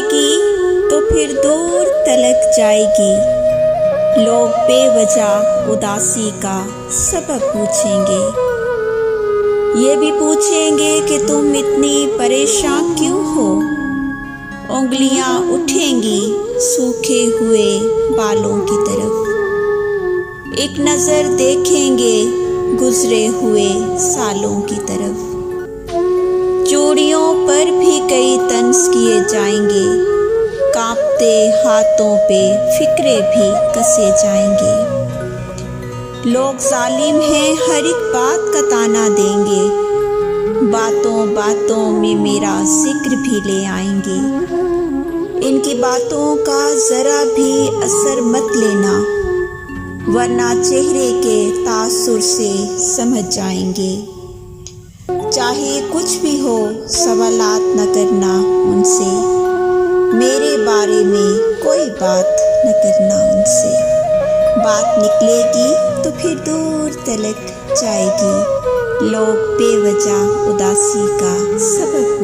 निकलेगी तो फिर दूर तलक जाएगी। लोग बेवजह उदासी का सबब पूछेंगे। ये भी पूछेंगे कि तुम इतनी परेशान क्यों हो। उंगलियां उठेंगी सूखे हुए बालों की तरफ। एक नज़र देखेंगे गुजरे हुए सालों की तरफ। चूड़ियों पर भी कई तंज किए जाएंगे। कांपते हाथों पे फिक्रे भी कसे जाएंगे। लोग जालिम हैं, हर एक बात का ताना देंगे। बातों बातों में मेरा जिक्र भी ले आएंगे। इनकी बातों का जरा भी असर मत लेना, वरना चेहरे के तासुर से समझ जाएंगे। चाहे कुछ भी हो सवालात न करना उनसे, मेरे बारे में कोई बात न करना उनसे। बात निकलेगी तो फिर दूर तलक जाएगी। लोग बेवजह उदासी का सबब